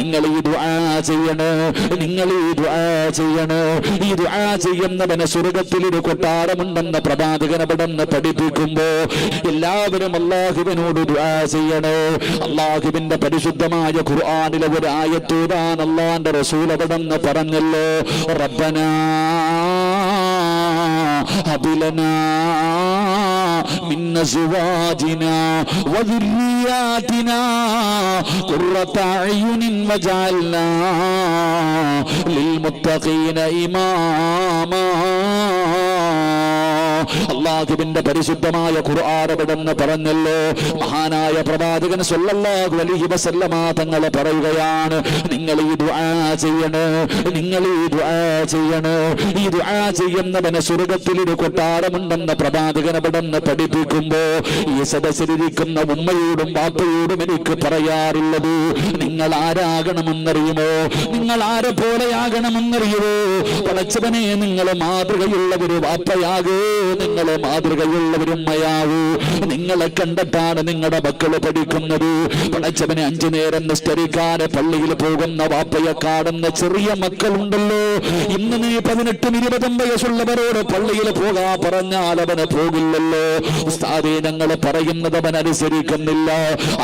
നിങ്ങൾ ഈ ദുആ ചെയ്യണേ, നിങ്ങൾ ഈ ദുആ ചെയ്യണേ. ഈ ദുആ ചെയ്യുന്നവന് സ്വർഗ്ഗത്തിലൊരു കൊട്ടാരമുണ്ടെന്ന് പ്രവാചകൻ അവിടെന്ന് പഠിപ്പിക്കുമ്പോ എല്ലാവരും അല്ലാഹുവിനോട് ദുആ ചെയ്യണേ. അല്ലാഹുവിന്റെ പരിശുദ്ധമായ ഖുർആനിലെ ഒരു ആയത്തോടാൻ അല്ലാഹുവിന്റെ റസൂൽ അവിടെന്ന് പറഞ്ഞല്ലോ, റബ്ബനാ ഹബിലനാ മിൻ അസ്വാജിനാ വദുർരിയാതിനാ ഖുർറത അയുനിൻ വജഅൽനാ ലിൽമുത്തഖീന ഇമാമാ. അല്ലാഹുവിന്റെ പരിശുദ്ധമായ ഖുർആൻ അവിടെന്ന് പറഞ്ഞല്ലോ. മഹാനായ പ്രവാചകൻ സ്വല്ലല്ലാഹു അലൈഹി വസല്ലമ തങ്ങൾ പറയുകയാണ്, നിങ്ങൾ ഈ ദുആ ചെയ്യണേ, നിങ്ങൾ ഈ ദുആ ചെയ്യണേ. ഈ ദുആ ചെയ്യുന്നവന് സ്വർഗ്ഗത്തിലൊരു കൊട്ടാരമുണ്ടെന്ന് പ്രവാചകൻ അവിടെന്ന് പഠിപ്പിക്കുമ്പോ ഈ സദസ്സിലിരിക്കുന്ന ഉമ്മയോടും ബാപ്പയോടും എനിക്ക് പറയാറുള്ളത്, നിങ്ങൾ ആരാകണമെന്നറിയുമോ? നിങ്ങൾ ആരെ പോലെയാകണമെന്നറിയുമോ? പടച്ചവനെ, നിങ്ങൾ മാതൃകയുള്ള ഒരു വാപ്പയാകൂ, നിങ്ങൾ മാതൃകയുള്ള ഒരു ഉമ്മയാകൂ. നിങ്ങളെ കണ്ടിട്ടാണ് നിങ്ങളുടെ മക്കള് പഠിക്കുന്നത്. പടച്ചവനെ, 5 നേരം നിസ്കരിക്കാതെ പള്ളിയിൽ പോകുന്ന വാപ്പയെ കാണുന്ന ചെറിയ മക്കളുണ്ടല്ലോ. ഇന്ന് നീ 18-20 വയസ്സുള്ളവരോട് പള്ളിയിൽ പോകാ പറഞ്ഞാൽ അവന് പോകില്ലല്ലോ. ഉസ്താദേ, ഞങ്ങൾ പറയുന്നത് അവൻ അനുസരിക്കുന്നില്ല.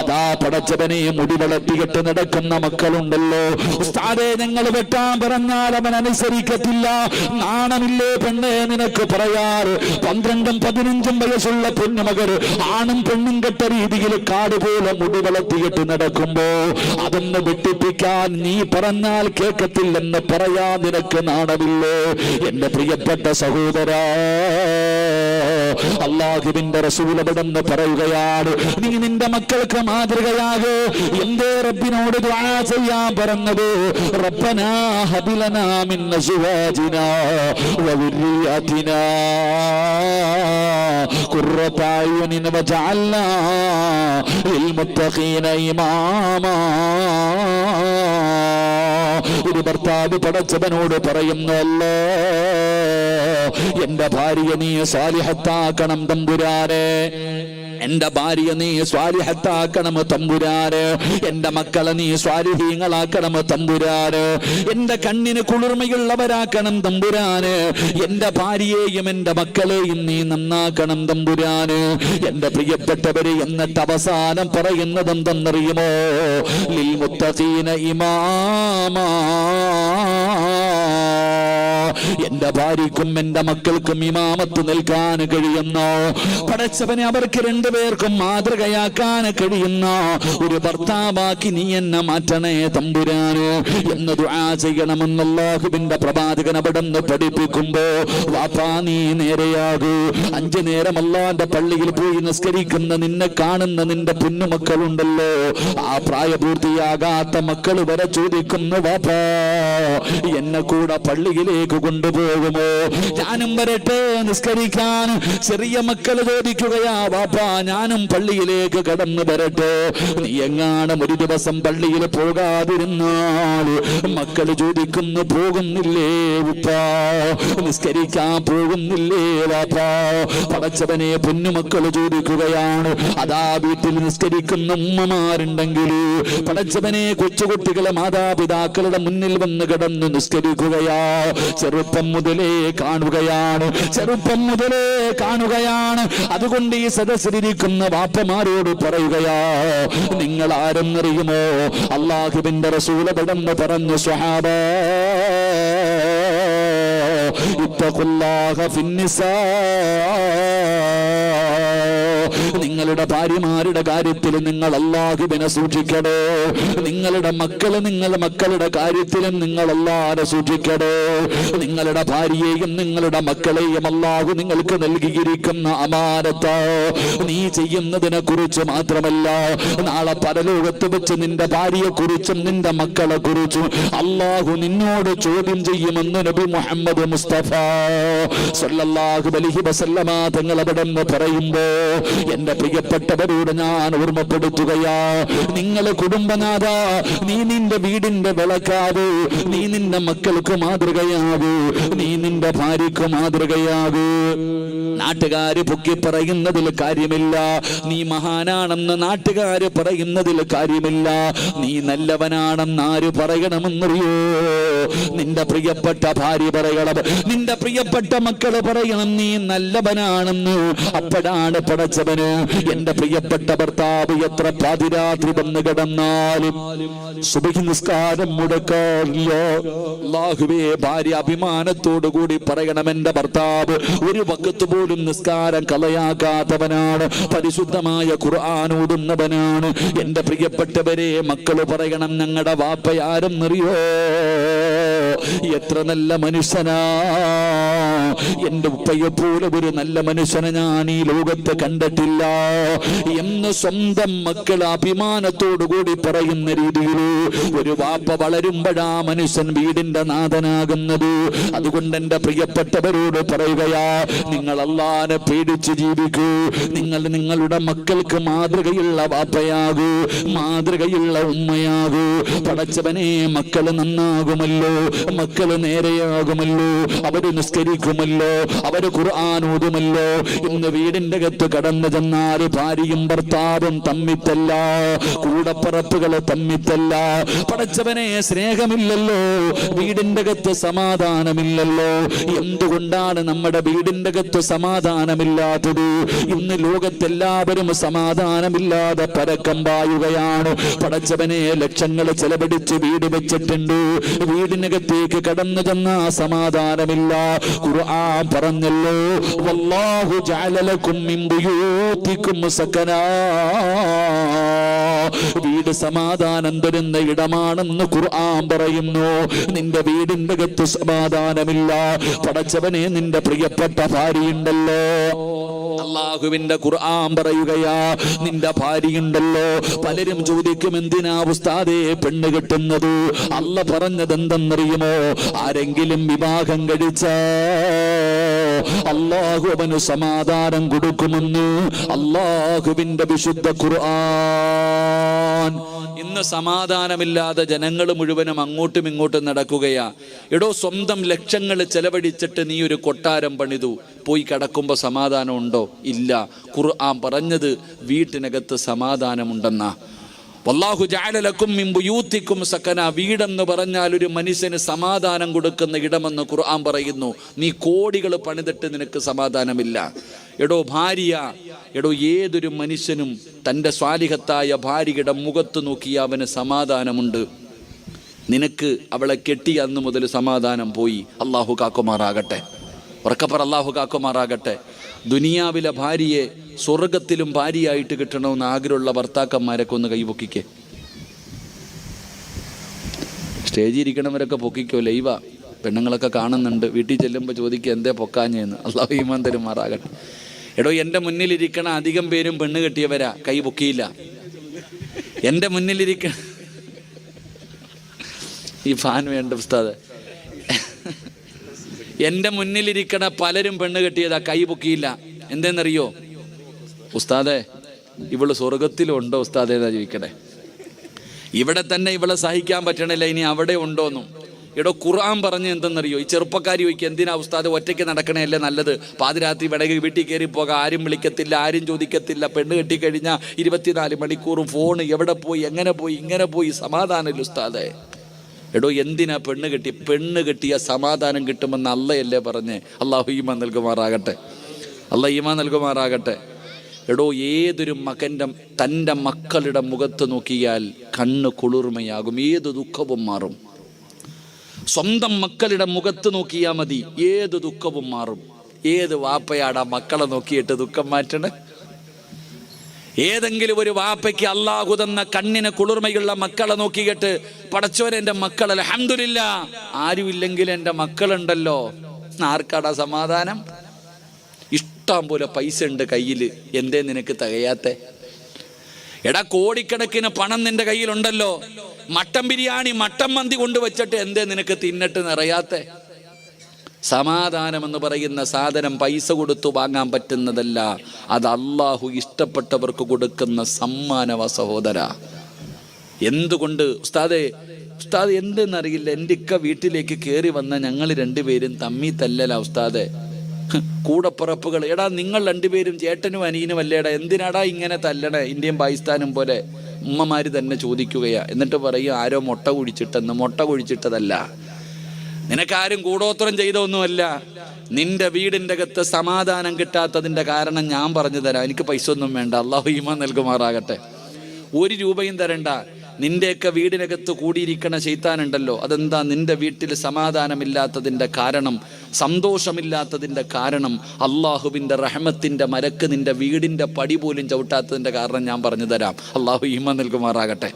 അതാ പടച്ചവനെ, മുടി വളർത്തിയിട്ട് നടക്കുന്ന മക്കളുണ്ടല്ലോ. ഉസ്താദേ, ഞങ്ങൾ വെട്ടാൻ പറഞ്ഞാൽ അവൻ അനുസരിക്കത്തില്ല. നാണമില്ലേ പെണ്ണെ നിനക്ക് പറയാറ്? 12-15 വയസ്സുള്ള പൊന്നുമകർ ആണും പെണ്ണും കെട്ട രീതിയിൽ കാട് പോലെ മുടി വളർത്തിയിട്ട് നടക്കുമ്പോ അതൊന്ന് വെട്ടിപ്പിക്കാൻ നീ പറഞ്ഞാൽ കേൾക്കത്തില്ലെന്ന് പറയാ നിനക്ക് നാണമില്ലേ? എന്റെ പ്രിയപ്പെട്ട സഹോദരാ, അല്ലാഹുവിന്റെ റസൂൽ അവിടെന്ന് പറയുകയാണ്, നീ നിന്റെ മക്കൾക്ക് മാതൃകയാകൂ. എന്തേ റബ്ബിനോട് ദുആ ചെയ്യാൻ പറഞ്ഞത്? റബ്ബനാ ഹബിലനാ മിൻ അസ്വാജിനാ വദുർരിയാതിനാ ഖുർറത അയുനിൻ വജഅൽനാ ലിൽമുത്തഖീന ഇമാമാ. ഒരു ഭർത്താവ് പടച്ചവനോട് പറയുന്നല്ലോ, എന്റെ ഭാര്യ നീ സ്വാലിഹത്താക്കണം തമ്പുരാനെ, എന്റെ ഭാര്യ നീ സ്വാലിഹത്താക്കണം തമ്പുരാന്, എന്റെ മക്കളെ നീ സ്വാലിഹീങ്ങളാക്കണം തമ്പുരാന്, എന്റെ കണ്ണിന് കുളിർമയുള്ളവരാക്കണം തമ്പുരാന്, എന്റെ ഭാര്യയെയും എന്റെ മക്കളെയും നീ നന്നാക്കണം തമ്പുരാന്. എന്റെ പ്രിയപ്പെട്ടവര്, എന്നിട്ട് അവസാനം പറയുന്നത് എന്തെന്നറിയുമോ? ലിൽ മുത്തഖീന ഇമാമാ. എന്റെ ഭാര്യക്കും എന്റെ മക്കൾക്കും ഇമാമത്ത് നിൽക്കാൻ കഴിയുന്ന പടച്ചവനെ അവർക്ക് 2 പേർക്കും മാതൃകയാക്കാൻ കഴിയുന്ന ഒരു ഭർത്താവാക്കി നീ എന്നെ മാറ്റണേ തമ്പുരാന് എന്ന് ദുആ ചെയ്യണമെന്ന് അല്ലാഹുവിന്റെ പ്രവാചകൻ അവിടെന്ന് പഠിപ്പിക്കുമ്പോ വാപ്പാ നീ നേരെയാകൂ. 5 നേരം അല്ലാഹുവിന്റെ പള്ളിയിൽ പോയി നിസ്കരിക്കുന്ന നിന്നെ കാണുന്ന നിന്റെ പൊന്നുമക്കളുണ്ടല്ലോ, ആ പ്രായപൂർത്തിയാകാത്ത മക്കൾ വരെ ചോദിക്കുന്നു, വാപ്പാ എന്നെ കൂടെ പള്ളിയിലേക്ക് കൊണ്ടുപോകുമോ? ഞാനും വരട്ടെ നിസ്കരിക്കാൻ. ചെറിയ മക്കൾ ചോദിക്കുകയാ, വാപ്പാ ഞാനും പള്ളിയിലേക്ക് കടന്നു വരട്ടെ. നീ എങ്ങാനും ഒരു ദിവസം പള്ളിയിൽ പോകാതിരുന്നാൽ മക്കൾ ചോദിക്കുന്നു, പോകുന്നില്ലേ ഉപ്പാ? നിസ്കരിക്കാൻ പോകുന്നില്ലേ വാപ്പാ? പടച്ചവനെ, പൊന്നുമക്കൾ ചോദിക്കുകയാണ്. അതാ വീട്ടിൽ നിസ്കരിക്കുന്ന ഉമ്മമാരുണ്ടെങ്കിൽ പടച്ചവനെ, കൊച്ചുകുട്ടികളെ മാതാപിതാക്കളുടെ മുന്നിൽ വന്ന് കിടന്ന് നിസ്കരിക്കുകയാ. ചെറുപ്പം മുതലേ കാണുകയാണ്, ചെറുപ്പം മുതലേ കാണുകയാണ്. അതുകൊണ്ട് ഈ സദസ്സിലിരിക്കുന്ന വാപ്പമാരോട് പറയുകയാ, നിങ്ങൾ ആരെന്നറിയുമോ? അല്ലാഹുവിന്റെ റസൂൽ അവിടെന്ന് പറഞ്ഞു, സ്വഹാബാ ഇത്തഖുല്ലാഹ ഫിന്നിസാ. നിങ്ങളുടെ ഭാര്യമാരുടെ കാര്യത്തിൽ നിങ്ങൾ അല്ലാഹുവിനെ സൂക്ഷിക്കണേ. നിങ്ങളുടെ മക്കളുടെ കാര്യത്തിലും നിങ്ങൾ അല്ലാഹുവിനെ സൂക്ഷിക്കണേ. നിങ്ങളുടെ ഭാര്യയെയും നിങ്ങളുടെ മക്കളെയും അല്ലാഹു നിങ്ങൾക്ക് നൽകിയിരിക്കുന്ന അമാനത്ത് നീ ചെയ്യുന്നതിനെ കുറിച്ച് മാത്രമല്ല, നാളെ പരലോകത്ത് വെച്ച് നിന്റെ ഭാര്യയെ കുറിച്ചും നിന്റെ മക്കളെ കുറിച്ചും അല്ലാഹു നിന്നോട് ചോദ്യം ചെയ്യുമെന്ന് നബി മുഹമ്മദ് മുസ്തഫ സല്ലല്ലാഹു അലൈഹി വസല്ലമ തങ്ങൾ അവിടെ പറയുമ്പോ എന്റെ പ്രിയപ്പെട്ടവരോട് ഞാൻ ഓർമ്മപ്പെടുത്തുകയാ, നിങ്ങളെ കുടുംബനാഥ, നീ നിന്റെ വീടിന്റെ വിളക്കാവൂ, നീ നിന്റെ മക്കൾക്ക് മാതൃകയാകൂ, നീ നിന്റെ ഭാര്യക്ക് മാതൃകയാകൂ. നാട്ടുകാര് പൊക്കി പറയുന്നതിൽ കാര്യമില്ല, നീ മഹാനാണെന്ന് നാട്ടുകാര് പറയുന്നതിൽ കാര്യമില്ല, നീ നല്ലവനാണെന്ന് ആര് പറയണമെന്നറിയോ? നിന്റെ പ്രിയപ്പെട്ട ഭാര്യ പറയണം, നിന്റെ പ്രിയപ്പെട്ട മക്കള് പറയണം നീ നല്ലവനാണെന്ന്. അപ്പോഴാണ് പടച്ചവന് എന്റെ പ്രിയപ്പെട്ട ഭർത്താവ് എത്ര പാതിരാത്രി വന്ന് കിടന്നാലും സുബഹി നിസ്കാരം മുടക്കാറില്ല. അല്ലാഹുവേ, ഭാര്യ അഭിമാനത്തോടു കൂടി പറയണം എന്റെ ഭർത്താവ് ഒരു വഖത്ത് പോലും നിസ്കാരം കളയാക്കാത്തവനാണ്, പരിശുദ്ധമായ ഖുർആൻ ഓതുന്നവനാണ്. എന്റെ പ്രിയപ്പെട്ടവരെ, മക്കള് പറയണം ഞങ്ങളുടെ വാപ്പയാരെന്നറിയോ? എത്ര നല്ല മനുഷ്യനാ, എന്റെ ഉപ്പയെ പോലെ ഒരു നല്ല മനുഷ്യനെ ഞാൻ ഈ ലോകത്ത് കണ്ടിട്ടില്ല എന്ന് സ്വന്തം മക്കൾ അഭിമാനത്തോടു കൂടി പറയുന്ന രീതിയിൽ ഒരു വാപ്പ വളരുമ്പോഴാ മനുഷ്യൻ വീടിന്റെ നാഥനാകുന്നത്. അതുകൊണ്ട് എന്റെ പ്രിയപ്പെട്ടവരോട് പറയുകയാ, നിങ്ങൾ അല്ലാഹുവിനെ പേടിച്ച് ജീവിക്കൂ. നിങ്ങൾ നിങ്ങളുടെ മക്കൾക്ക് മാതൃകയുള്ള വാപ്പയാകൂ, മാതൃകയുള്ള ഉമ്മയാകൂ. പടച്ചവനെ, മക്കള് നന്നാകുമല്ലോ, മക്കള് നേരെയാകുമല്ലോ, അവര് നിസ്കരിക്കുമല്ലോ, അവര് ഖുർആൻ ഓതുമല്ലോ. ഇന്ന് വീടിന്റെ അകത്ത് കടന്നു ചെന്നാൽ ഭാര്യയും ഭർത്താവും തമ്മിത്തല്ല, കൂടപ്പറപ്പുകള് തമ്മിത്തല്ല. പടച്ചവനെ, സ്നേഹമില്ലല്ലോ, വീടിന്റെ അകത്ത് സമാധാനമില്ലല്ലോ. എന്തുകൊണ്ടാണ് നമ്മുടെ വീടിന്റെ അകത്ത് സമാധാനമില്ലാത്തത്? ഇന്ന് ലോകത്തെല്ലാവരും സമാധാനമില്ലാതെ പരക്കം പായുകയാണ്. പടച്ചവനെ, ലക്ഷങ്ങൾ ചെലവഴിച്ച് വീട് വെച്ചിട്ടുണ്ട്, വീടിനകത്തേക്ക് കടന്നു ചെന്ന സമാധാനമില്ല. ഖുർആൻ പറഞ്ഞല്ലോ, വല്ലാഹു ജഅല ലക്കും മിൻ ബുയൂതികും സകനാ. വീട് സമാധാനം തരുന്ന ഇടമാണെന്ന് ഖുർആൻ പറയുന്നു. നിന്റെ വീടിന്റെ അകത്ത് സമാധാനമില്ല. പടച്ചവനെ, നിന്റെ പ്രിയപ്പെട്ട ഭാര്യയുണ്ടല്ലോ, അല്ലാഹുവിന്റെ ഖുർആൻ പറയുകയാ, നിന്റെ ഭാര്യയുണ്ടല്ലോ. പലരും ചോദിക്കും, എന്തിനാ ഉസ്താദേ പെണ്ണ് കെട്ടുന്നത്? അല്ല പറഞ്ഞത് എന്തെന്നറിയുമോ? ആരെങ്കിലും വിവാഹം കഴിച്ച അല്ലാഹു അവന് സമാധാനം കൊടുക്കുമെന്ന് അല്ലാഹുവിന്റെ വിശുദ്ധ ഖുർആൻ. ഇന്ന് സമാധാനമില്ലാതെ ജനങ്ങൾ മുഴുവനും അങ്ങോട്ടും ഇങ്ങോട്ടും നടക്കുകയാ. എടോ, സ്വന്തം ലക്ഷങ്ങൾ ചെലവഴിച്ചിട്ട് നീ ഒരു കൊട്ടാരം പണിതു, പോയി കിടക്കുമ്പോ സമാധാനം ഉണ്ടോ? ഇല്ല. ഖുർആൻ പറഞ്ഞത് വീട്ടിനകത്ത് സമാധാനമുണ്ടെന്നാ. വല്ലാഹു ജഅല ലക്കും മിൻ ബുയൂതികും സകന. വീടെന്ന് പറഞ്ഞാൽ ഒരു മനുഷ്യന് സമാധാനം കൊടുക്കുന്ന ഇടമെന്ന് ഖുർആൻ പറയുന്നു. നീ കോടികൾ പണിതിട്ട് നിനക്ക് സമാധാനമില്ല. എടോ ഭാര്യ, എടോ ഏതൊരു മനുഷ്യനും തൻ്റെ സ്വാലിഹത്തായ ഭാര്യയുടെ മുഖത്ത് നോക്കിയ അവന് സമാധാനമുണ്ട്. നിനക്ക് അവളെ കെട്ടി അന്ന് മുതൽ സമാധാനം പോയി. അല്ലാഹു കാക്കുമാറാകട്ടെ, ഉറക്കപ്പറ അല്ലാഹു കാക്കുമാറാകട്ടെ. ദുനിയാവിലെ ഭാര്യയെ സ്വർഗത്തിലും ഭാര്യയായിട്ട് കിട്ടണമെന്ന് ആഗ്രഹമുള്ള ഭർത്താക്കന്മാരൊക്കെ ഒന്ന് കൈപൊക്കിക്കേ. സ്റ്റേജിൽ ഇരിക്കണവരൊക്കെ പൊക്കിക്കോ, ലൈവ പെണ്ണുങ്ങളൊക്കെ കാണുന്നുണ്ട്. വീട്ടിൽ ചെല്ലുമ്പോൾ ചോദിക്കുക എന്തേ പൊക്കാഞ്ഞെന്ന്. അല്ലാഹു ഈമാൻ തരുമാറാകട്ടെ. എടോ, എൻ്റെ മുന്നിലിരിക്കണ അധികം പേരും പെണ്ണ് കെട്ടിയവരാ, കൈ പൊക്കിയില്ല. എൻ്റെ മുന്നിലിരിക്കണ ഈ ഫാൻ വേണ്ട ഉസ്താദ്, എൻ്റെ മുന്നിലിരിക്കണ പലരും പെണ്ണ് കെട്ടിയതാ, കൈ പൊക്കിയില്ല. എന്തെന്നറിയോ? ഉസ്താദെ, ഇവള് സ്വർഗത്തിലുണ്ടോ ഉസ്താദേ എന്നാ ചോദിക്കണേ. ഇവിടെ തന്നെ ഇവളെ സഹിക്കാൻ പറ്റണില്ല, ഇനി അവിടെ ഉണ്ടോന്നും. എടോ, ഖുർആൻ പറഞ്ഞ് എന്തെന്നറിയോ? ഈ ചെറുപ്പക്കാരി ചോദിക്കുക, എന്തിനാ ഉസ്താദ് ഒറ്റയ്ക്ക് നടക്കണേയല്ലേ നല്ലത്? പാതിരാത്രി വിടകി വീട്ടിൽ കയറി പോകാം, ആരും വിളിക്കത്തില്ല, ആരും ചോദിക്കത്തില്ല. പെണ്ണ് കെട്ടിക്കഴിഞ്ഞാൽ 24 മണിക്കൂറും ഫോണ്, എവിടെ പോയി, എങ്ങനെ പോയി, ഇങ്ങനെ പോയി, സമാധാനമില്ല ഉസ്താദേ. എടോ, എന്തിനാ പെണ്ണ് കെട്ടി? പെണ്ണ് കെട്ടിയ സമാധാനം കിട്ടുമെന്ന് അള്ളയല്ലേ പറഞ്ഞേ? അള്ളാഹു ഈമാൻ നൽകുമാറാകട്ടെ, അള്ളാഹ് ഈമാൻ നൽകുമാറാകട്ടെ. എടോ, ഏതൊരു മകൻ്റെ തൻ്റെ മക്കളുടെ മുഖത്ത് നോക്കിയാൽ കണ്ണ് കുളിർമയാകും, ഏത് ദുഃഖവും മാറും. സ്വന്തം മക്കളുടെ മുഖത്ത് നോക്കിയാൽ മതി, ഏത് ദുഃഖവും മാറും. ഏത് വാപ്പയാടാ മക്കളെ നോക്കിയിട്ട് ദുഃഖം മാറ്റണേ? ഏതെങ്കിലും ഒരു വാപ്പയ്ക്ക് അല്ലാഹു തന്ന കണ്ണിന് കുളിർമയുള്ള മക്കളെ നോക്കിയിട്ട് പടച്ചോനെ എൻ്റെ മക്കൾ അൽഹംദുലില്ലാ, ആരുമില്ലെങ്കിൽ എൻ്റെ മക്കളുണ്ടല്ലോ, ആർക്കാടാ സമാധാനം? ഇഷ്ടം പോലെ പൈസ ഉണ്ട് കയ്യിൽ, എന്തേ നിനക്ക് തികയാത്തെ? എടാ, കോടിക്കണക്കിന് പണം നിന്റെ കയ്യിലുണ്ടല്ലോ, മട്ടൻ ബിരിയാണി മട്ടൻ മന്തി കൊണ്ടുവച്ചിട്ട് എന്തേ നിനക്ക് തിന്നിട്ട് നിറയാത്തെ? സമാധാനം എന്ന് പറയുന്ന സാധനം പൈസ കൊടുത്തു വാങ്ങാൻ പറ്റുന്നതല്ല, അത് അല്ലാഹു ഇഷ്ടപ്പെട്ടവർക്ക് കൊടുക്കുന്ന സമ്മാനവ സഹോദര. എന്തുകൊണ്ട് ഉസ്താദ് എന്തെന്നറിയില്ല, എൻ്റെ ഇക്ക വീട്ടിലേക്ക് കയറി വന്ന ഞങ്ങൾ രണ്ടുപേരും തമ്മി തല്ലല ഉസ്താദെ. കൂടപ്പിറപ്പുകൾ, എടാ നിങ്ങൾ രണ്ടുപേരും ചേട്ടനും അനിയനും അല്ലേടാ, എന്തിനാടാ ഇങ്ങനെ തല്ലണേ? ഇന്ത്യയും പാകിസ്ഥാനും പോലെ ഉമ്മമാര് തന്നെ ചോദിക്കുകയാ. എന്നിട്ട് പറയും ആരോ മുട്ട കുഴിച്ചിട്ടെന്ന്. മുട്ട കുഴിച്ചിട്ടതല്ല, നിനക്കാരും കൂടോത്രം ചെയ്തൊന്നുമല്ല. നിന്റെ വീടിൻ്റെ അകത്ത് സമാധാനം കിട്ടാത്തതിൻ്റെ കാരണം ഞാൻ പറഞ്ഞു തരാം. എനിക്ക് പൈസ ഒന്നും വേണ്ട, അള്ളാഹു ഈമാൻ നൽകുമാറാകട്ടെ. 1 രൂപയും തരണ്ട. നിന്റെയൊക്കെ വീടിനകത്ത് കൂടിയിരിക്കണ ശൈത്താനുണ്ടല്ലോ, അതെന്താ? നിന്റെ വീട്ടിൽ സമാധാനമില്ലാത്തതിൻ്റെ കാരണം, സന്തോഷമില്ലാത്തതിൻ്റെ കാരണം, അള്ളാഹുവിൻ്റെ റഹ്മത്തിൻ്റെ മരക്ക് നിന്റെ വീടിൻ്റെ പടി പോലും ചവിട്ടാത്തതിൻ്റെ കാരണം ഞാൻ പറഞ്ഞു തരാം. അള്ളാഹു ഈമാൻ നൽകുമാറാകട്ടെ.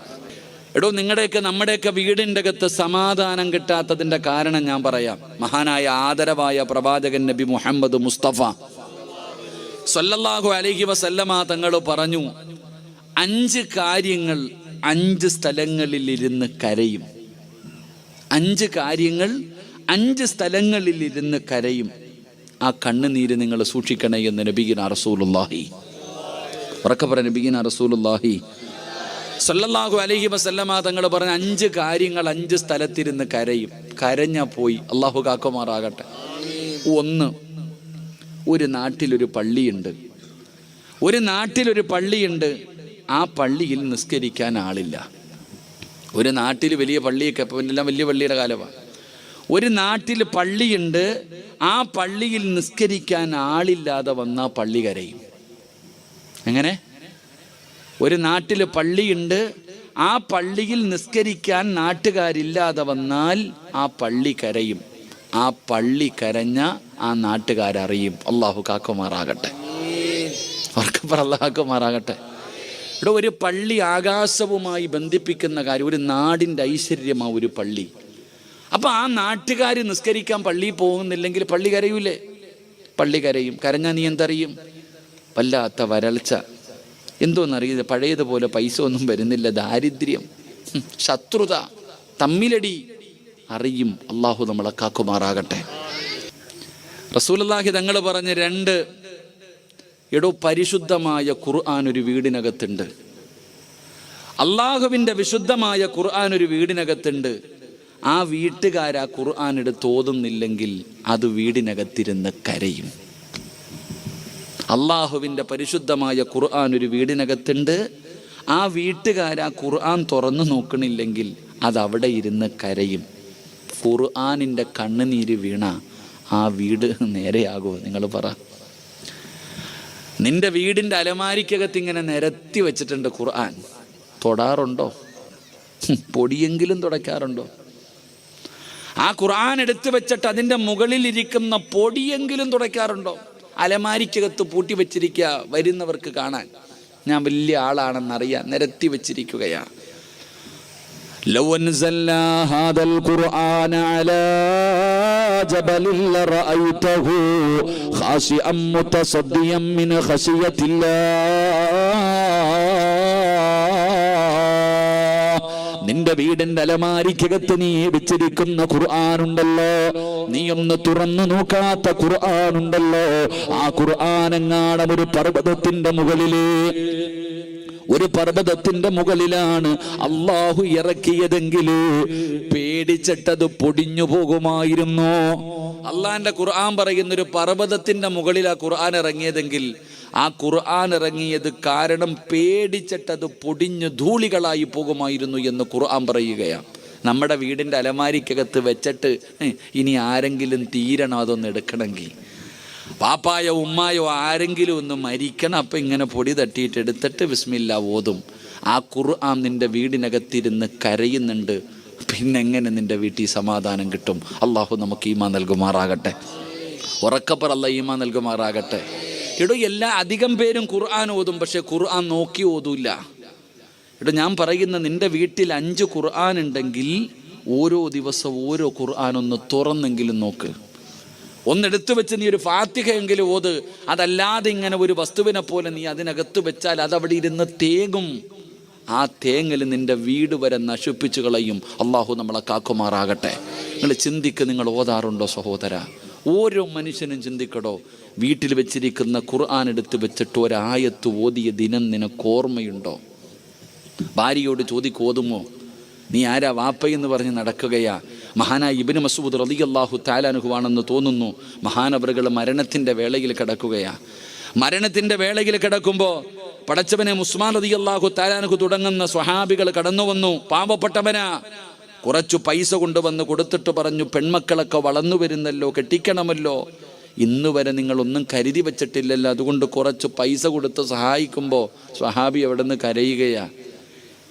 എടോ, നിങ്ങളുടെയൊക്കെ നമ്മുടെയൊക്കെ വീടിൻ്റെ അകത്ത് സമാധാനം കിട്ടാത്തതിൻ്റെ കാരണം ഞാൻ പറയാം. മഹാനായ ആദരവായ പ്രവാചകൻ നബി മുഹമ്മദ് മുസ്തഫ സല്ലല്ലാഹു അലൈഹി വസല്ലമ തങ്ങൾ പറഞ്ഞു, 5 കാര്യങ്ങൾ 5 സ്ഥലങ്ങളിലിരുന്ന് കരയും. 5 കാര്യങ്ങൾ 5 സ്ഥലങ്ങളിലിരുന്ന് കരയും. ആ കണ്ണുനീര് നിങ്ങൾ സൂക്ഷിക്കണേ എന്ന് നബിയിന റസൂലുള്ളാഹി, ഉറക്കെ പറ, നബിയിന റസൂലുള്ളാഹി സല്ലല്ലാഹു അലൈഹി വസല്ലമ തങ്ങൾ പറഞ്ഞ 5 കാര്യങ്ങൾ 5 സ്ഥലത്തിരുന്ന് കരയും. കരഞ്ഞാ പോയി, അള്ളാഹു കാക്കുമാറാകട്ടെ. 1, ഒരു നാട്ടിലൊരു പള്ളിയുണ്ട്. ഒരു നാട്ടിലൊരു പള്ളിയുണ്ട്. ആ പള്ളിയിൽ നിസ്കരിക്കാൻ ആളില്ല. ഒരു നാട്ടിൽ വലിയ പള്ളിയൊക്കെ, ഇപ്പം എല്ലാം വലിയ പള്ളിയുടെ കാലമാണ്. ഒരു നാട്ടിൽ പള്ളിയുണ്ട്. ആ പള്ളിയിൽ നിസ്കരിക്കാൻ ആളില്ലാതെ വന്നാൽ പള്ളി കരയും. എങ്ങനെ? ഒരു നാട്ടിൽ പള്ളിയുണ്ട്. ആ പള്ളിയിൽ നിസ്കരിക്കാൻ നാട്ടുകാരില്ലാതെ വന്നാൽ ആ പള്ളി കരയും. ആ പള്ളി കരഞ്ഞ ആ നാട്ടുകാരറിയും. അള്ളാഹു കാക്കുമാറാകട്ടെ. അള്ളാഹു കാക്കുമാറാകട്ടെ. ഇവിടെ ഒരു പള്ളി ആകാശവുമായി ബന്ധിപ്പിക്കുന്ന കാര്യം, ഒരു നാടിൻ്റെ ഐശ്വര്യമാണ് ഒരു പള്ളി. അപ്പം ആ നാട്ടുകാർ നിസ്കരിക്കാൻ പള്ളിയിൽ പോകുന്നില്ലെങ്കിൽ പള്ളി കരയൂലേ? പള്ളി കരയും. കരഞ്ഞാൽ നീ എന്തറിയും? വല്ലാത്ത വരൾച്ച, എന്തോന്നറിയില്ല, പഴയതുപോലെ പൈസ ഒന്നും വരുന്നില്ല, ദാരിദ്ര്യം, ശത്രുത, തമ്മിലടി അറിയും. അള്ളാഹു നമ്മളെ കാക്കുമാറാകട്ടെ. റസൂലുള്ളാഹി തങ്ങൾ പറഞ്ഞ് 2, എടോ പരിശുദ്ധമായ ഖുർആൻ ഒരു വീടിനകത്തുണ്ട്. അള്ളാഹുവിൻ്റെ വിശുദ്ധമായ ഖുർആൻ ഒരു വീടിനകത്തുണ്ട്. ആ വീട്ടുകാരാ ഖുർആൻ എടുത്ത് ഓതുന്നില്ലെങ്കിൽ അത് വീടിനകത്തിരുന്ന് കരയും. അള്ളാഹുവിൻ്റെ പരിശുദ്ധമായ ഖുർആൻ ഒരു വീടിനകത്തുണ്ട്. ആ വീട്ടുകാരാ ഖുർആൻ തുറന്നു നോക്കണില്ലെങ്കിൽ അത് അവിടെ ഇരുന്ന് കരയും. ഖുർആനിൻ്റെ കണ്ണുനീര് വീണ ആ വീട് നേരെയാകുമോ? നിങ്ങൾ പറ. നിന്റെ വീടിൻ്റെ അലമാരിക്കകത്ത് ഇങ്ങനെ നിരത്തി വെച്ചിട്ടുണ്ട് ഖുർആൻ. തൊടാറുണ്ടോ? പൊടിയെങ്കിലും തുടയ്ക്കാറുണ്ടോ? ആ ഖുർആൻ എടുത്തു വെച്ചിട്ട് അതിൻ്റെ മുകളിൽ ഇരിക്കുന്ന പൊടിയെങ്കിലും തുടയ്ക്കാറുണ്ടോ? അലമാരിക്കകത്ത് പൂട്ടി വെച്ചിരിക്കുക, വരുന്നവർക്ക് കാണാൻ ഞാൻ വലിയ ആളാണെന്നറിയാൻ നിരത്തി വെച്ചിരിക്കുകയാണ്. ലൗ അൻസൽനാ ഹാദൽ ഖുർആന അലാ ജബലിൻ ലറഅയ്തഹു ഖാശിഅൻ മുതസദ്ദിയൻ മിൻ ഖശിയത്തില്ലാഹ്. നിന്റെ വീടിന്റെ അലമാരിക്കകത്ത് നീ വെച്ചിരിക്കുന്ന ഖുർആനുണ്ടല്ലോ, നീ ഒന്ന് തുറന്നു നോക്കാത്ത ഖുർആനുണ്ടല്ലോ, ആ ഖുർആനെങ്ങാനും ഒരു പർവ്വതത്തിന്റെ മുകളിലാണ് അള്ളാഹു ഇറക്കിയതെങ്കിൽ പേടിച്ചിട്ടത് പൊടിഞ്ഞു പോകുമായിരുന്നു. അള്ളാന്റെ ഖുർആൻ പറയുന്ന ഒരു പർവ്വതത്തിന്റെ മുകളിൽ ആ ഖുർആൻ ഇറങ്ങിയതെങ്കിൽ ആ ഖുർആൻ ഇറങ്ങിയത് കാരണം പേടിച്ചിട്ടത് പൊടിഞ്ഞു ധൂളികളായി പോകുമായിരുന്നു എന്ന് ഖുർആൻ പറയുകയാണ്. നമ്മുടെ വീടിൻ്റെ അലമാരിക്കകത്ത് വെച്ചിട്ട് ഇനി ആരെങ്കിലും തീരണം അതൊന്ന് എടുക്കണമെങ്കിൽ, പാപ്പായോ ഉമ്മായോ ആരെങ്കിലും ഒന്ന് മരിക്കണം, അപ്പം ഇങ്ങനെ പൊടി തട്ടിയിട്ട് എടുത്തിട്ട് ബിസ്മില്ല ഓതും. ആ ഖുർആൻ നിൻ്റെ വീടിനകത്തിരുന്ന് കരയുന്നുണ്ട്. പിന്നെങ്ങനെ നിൻ്റെ വീട്ടിൽ സമാധാനം കിട്ടും? അള്ളാഹു നമുക്ക് ഈമാൻ നൽകുമാറാകട്ടെ. ഉറക്കപ്പർ അല്ല ഈമാൻ നൽകുമാറാകട്ടെ. എടോ, അധികം പേരും ഖുർആൻ ഓതും, പക്ഷെ ഖുർആൻ നോക്കി ഓതൂല്ല. എടോ, ഞാൻ പറയുന്ന നിൻ്റെ വീട്ടിൽ 5 ഖുർആൻ ഉണ്ടെങ്കിൽ ഓരോ ദിവസവും ഓരോ ഖുർആൻ ഒന്ന് തുറന്നെങ്കിലും നോക്ക്. ഒന്നെടുത്തു വെച്ച് നീ ഒരു ഫാത്തിഹയെങ്കിലും ഓത്. അതല്ലാതെ ഇങ്ങനെ ഒരു വസ്തുവിനെ പോലെ നീ അതിനകത്ത് വെച്ചാൽ അതവിടെ ഇരുന്ന് തേങ്ങും. ആ തേങ്ങൽ നിൻ്റെ വീട് വരെ നശിപ്പിച്ചു കളയും. അള്ളാഹു നമ്മളെ കാക്കുമാറാകട്ടെ. നിങ്ങൾ ചിന്തിക്ക്, നിങ്ങൾ ഓതാറുണ്ടോ സഹോദര? ഓരോ മനുഷ്യനും ചിന്തിക്കടോ, വീട്ടിൽ വെച്ചിരിക്കുന്ന ഖുർആൻ എടുത്ത് വെച്ചിട്ട് ഒരായത്ത് ഓതിയ ദിനം നിനക്ക് ഓർമ്മയുണ്ടോ? ഭാര്യയോട് ചോദിക്കോതുമോ? നീ ആരാ വാപ്പയെന്ന് പറഞ്ഞ് നടക്കുകയാ. മഹാനായ ഇബ്നു മസ്ഊദ് റളിയല്ലാഹു തആല അൻഹുവാണെന്ന് തോന്നുന്നു. മഹാനവറുകൾ മരണത്തിൻ്റെ വേളയിൽ കിടക്കുകയാണ്. മരണത്തിൻ്റെ വേളയിൽ കിടക്കുമ്പോൾ പടച്ചവനെ ഉസ്മാൻ റളിയല്ലാഹു തആല അൻഹു തുടങ്ങുന്ന സ്വഹാബികൾ കടന്നു വന്നു. പാവപ്പെട്ടവനാ, കുറച്ചു പൈസ കൊണ്ടുവന്ന് കൊടുത്തിട്ട് പറഞ്ഞു, പെൺമക്കളൊക്കെ വളർന്നു വരുന്നല്ലോ, കെട്ടിക്കണമല്ലോ, ഇന്ന് വരെ നിങ്ങളൊന്നും കരുതി വെച്ചിട്ടില്ലല്ലോ, അതുകൊണ്ട് കുറച്ച് പൈസ കൊടുത്ത് സഹായിക്കുമ്പോൾ സ്വഹാബി അവിടെ നിന്ന് കരയുകയാണ്.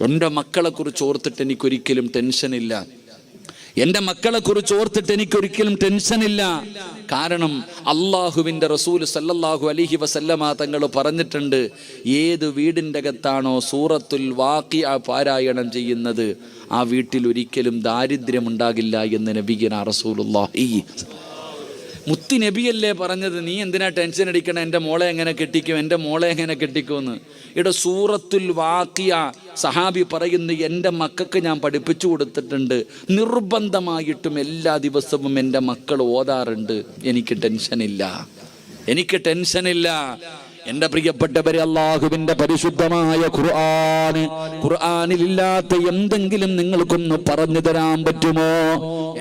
എൻ്റെ മക്കളെക്കുറിച്ച് ഓർത്തിട്ട് എനിക്കൊരിക്കലും ടെൻഷനില്ല, എൻ്റെ മക്കളെക്കുറിച്ച് ഓർത്തിട്ട് എനിക്കൊരിക്കലും ടെൻഷനില്ല. കാരണം അള്ളാഹുവിൻ്റെ റസൂൽ സല്ലല്ലാഹു അലൈഹി വസല്ലമ തങ്ങൾ പറഞ്ഞിട്ടുണ്ട്, ഏത് വീടിൻ്റെ അകത്താണോ സൂറത്തുൽ വാഖിഅ പാരായണം ചെയ്യുന്നത് ആ വീട്ടിൽ ഒരിക്കലും ദാരിദ്ര്യമുണ്ടാകില്ല എന്ന് നബിയുനാ റസൂലുള്ളാഹി. മുത്തി നബിയല്ലേ പറഞ്ഞത്, നീ എന്തിനാ ടെൻഷൻ അടിക്കണം, എൻ്റെ മോളെ എങ്ങനെ കെട്ടിക്കും, എൻ്റെ മോളെ എങ്ങനെ കെട്ടിക്കുമെന്ന്. ഇവിടെ സൂറത്തുൽ വാഖിഅ സഹാബി പറയുന്നു, എൻ്റെ മക്കൾക്ക് ഞാൻ പഠിപ്പിച്ചു കൊടുത്തിട്ടുണ്ട്, നിർബന്ധമായിട്ടും എല്ലാ ദിവസവും എൻ്റെ മക്കൾ ഓതാറുണ്ട്, എനിക്ക് ടെൻഷനില്ല, എനിക്ക് ടെൻഷനില്ല. എൻ്റെ പ്രിയപ്പെട്ടവരെ, അള്ളാഹുവിൻ്റെ പരിശുദ്ധമായ ഖുർആനിലില്ലാത്ത എന്തെങ്കിലും നിങ്ങൾക്കൊന്ന് പറഞ്ഞു തരാൻ പറ്റുമോ?